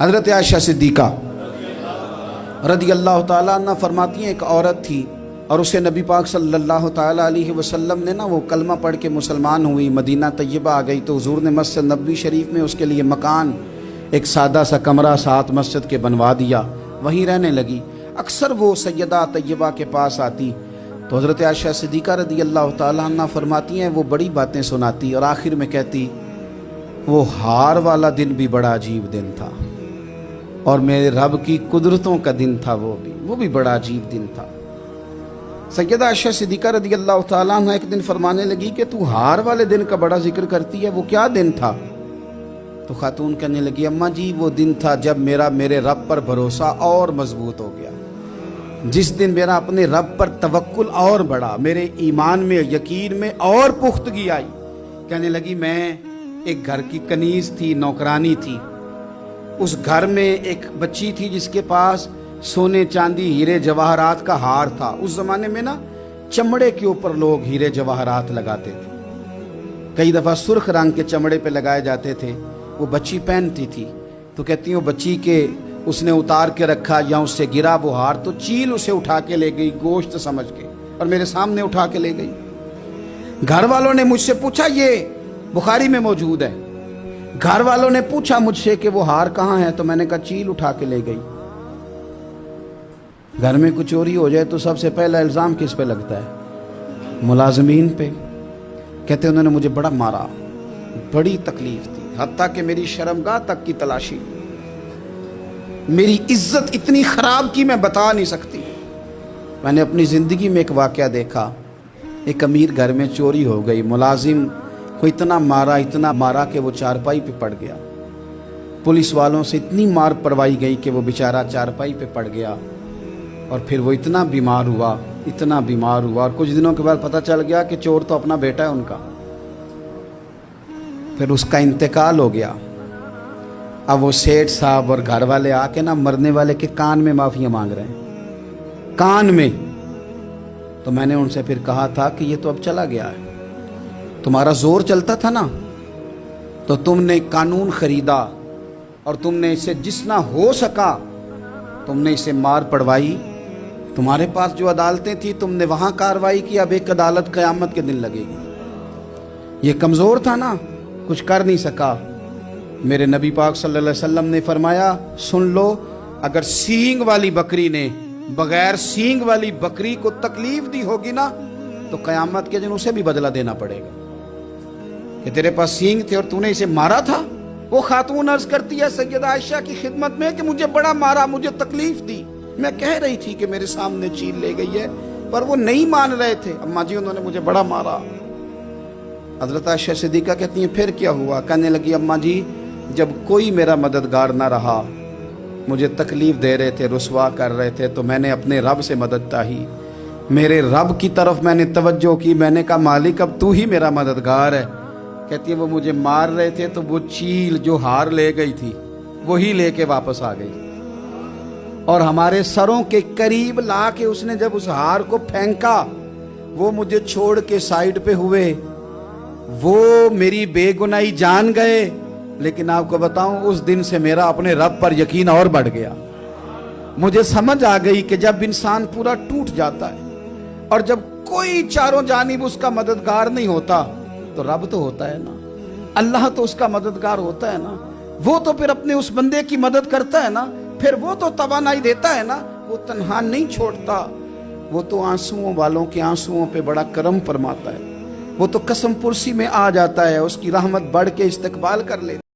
حضرت عائشہ صدیقہ رضی اللہ تعالیٰ عنہ فرماتی ہیں ایک عورت تھی اور اسے نبی پاک صلی اللہ تعالیٰ علیہ وسلم نے وہ کلمہ پڑھ کے مسلمان ہوئی، مدینہ طیبہ آ گئی تو حضور نے مسجد نبوی شریف میں اس کے لیے مکان، ایک سادہ سا کمرہ ساتھ مسجد کے بنوا دیا، وہیں رہنے لگی۔ اکثر وہ سیدہ طیبہ کے پاس آتی تو حضرت عائشہ صدیقہ رضی اللہ تعالیٰ عنہ فرماتی ہیں وہ بڑی باتیں سناتی اور آخر میں کہتی وہ ہار والا دن بھی بڑا عجیب دن تھا اور میرے رب کی قدرتوں کا دن تھا، وہ بھی بڑا عجیب دن تھا۔ سیدہ عائشہ صدیقہ رضی اللہ تعالیٰ عنہ ایک دن فرمانے لگی کہ تو ہار والے دن کا بڑا ذکر کرتی ہے، وہ کیا دن تھا؟ تو خاتون کہنے لگی اماں جی وہ دن تھا جب میرے رب پر بھروسہ اور مضبوط ہو گیا، جس دن میرا اپنے رب پر توکل اور بڑھا، میرے ایمان میں یقین میں اور پختگی آئی۔ کہنے لگی میں ایک گھر کی کنیز تھی، نوکرانی تھی، اس گھر میں ایک بچی تھی جس کے پاس سونے چاندی ہیرے جواہرات کا ہار تھا۔ اس زمانے میں چمڑے کے اوپر لوگ ہیرے جواہرات لگاتے تھے، کئی دفعہ سرخ رنگ کے چمڑے پہ لگائے جاتے تھے، وہ بچی پہنتی تھی تو کہتی ہوں بچی کے اس نے اتار کے رکھا یا اس سے گرا وہ ہار تو چیل اسے اٹھا کے لے گئی گوشت سمجھ کے اور میرے سامنے اٹھا کے لے گئی۔ گھر والوں نے مجھ سے پوچھا، یہ بخاری میں موجود ہے، گھر والوں نے پوچھا مجھ سے کہ وہ ہار کہاں ہے تو میں نے کہا چیل اٹھا کے لے گئی۔ گھر میں کچھ چوری ہو جائے تو سب سے پہلا الزام کس پہ لگتا ہے؟ ملازمین پہ۔ کہتے انہوں نے مجھے بڑا مارا، بڑی تکلیف تھی، حتیٰ کہ میری شرمگاہ تک کی تلاشی، میری عزت اتنی خراب کی میں بتا نہیں سکتی۔ میں نے اپنی زندگی میں ایک واقعہ دیکھا، ایک امیر گھر میں چوری ہو گئی، ملازم کو اتنا مارا کہ وہ چارپائی پہ پڑ گیا، پولیس والوں سے اتنی مار پروائی گئی کہ وہ بیچارہ چارپائی پہ پڑ گیا اور پھر وہ اتنا بیمار ہوا اور کچھ دنوں کے بعد پتہ چل گیا کہ چور تو اپنا بیٹا ہے ان کا، پھر اس کا انتقال ہو گیا۔ اب وہ سیٹھ صاحب اور گھر والے آ کے مرنے والے کے کان میں معافیاں مانگ رہے ہیں، کان میں۔ تو میں نے ان سے پھر کہا تھا کہ یہ تو اب چلا گیا ہے، تمہارا زور چلتا تھا نا تو تم نے قانون خریدا اور تم نے اسے جتنا ہو سکا تم نے اسے مار پڑوائی، تمہارے پاس جو عدالتیں تھی تم نے وہاں کارروائی کی، اب ایک عدالت قیامت کے دن لگے گی۔ یہ کمزور تھا نا، کچھ کر نہیں سکا۔ میرے نبی پاک صلی اللہ علیہ وسلم نے فرمایا سن لو، اگر سینگ والی بکری نے بغیر سینگ والی بکری کو تکلیف دی ہوگی نا تو قیامت کے دن اسے بھی بدلہ دینا پڑے گا کہ تیرے پاس سینگ تھے اور تو نے اسے مارا تھا۔ وہ خاتون عرض کرتی ہے سیدہ عائشہ کی خدمت میں کہ مجھے بڑا مارا، مجھے تکلیف دی، میں کہہ رہی تھی کہ میرے سامنے چیل لے گئی ہے پر وہ نہیں مان رہے تھے، اماں جی انہوں نے مجھے بڑا مارا۔ حضرت عائشہ صدیقہ کہتی ہیں پھر کیا ہوا؟ کہنے لگی اماں جی جب کوئی میرا مددگار نہ رہا، مجھے تکلیف دے رہے تھے، رسوا کر رہے تھے، تو میں نے اپنے رب سے مدد چاہی، میرے رب کی طرف میں نے توجہ کی، میں نے کہا مالک اب تو ہی میرا مددگار ہے۔ کہتی ہے وہ مجھے مار رہے تھے تو وہ چیل جو ہار لے گئی تھی وہی لے کے واپس آ گئی اور ہمارے سروں کے قریب لا کے اس نے جب اس ہار کو پھینکا وہ مجھے چھوڑ کے سائیڈ پہ ہوئے، وہ میری بے گناہی جان گئے، لیکن آپ کو بتاؤں اس دن سے میرا اپنے رب پر یقین اور بڑھ گیا۔ مجھے سمجھ آ گئی کہ جب انسان پورا ٹوٹ جاتا ہے اور جب کوئی چاروں جانب اس کا مددگار نہیں ہوتا تو رب تو ہوتا ہے نا، اللہ تو اس کا مددگار ہوتا ہے نا، وہ تو پھر اپنے اس بندے کی مدد کرتا ہے نا، پھر وہ تو توانائی دیتا ہے نا، وہ تنہا نہیں چھوڑتا، وہ تو آنسوؤں والوں کے آنسوؤں پہ بڑا کرم فرماتا ہے، وہ تو قسم پرسی میں آ جاتا ہے، اس کی رحمت بڑھ کے استقبال کر لیتا ہے۔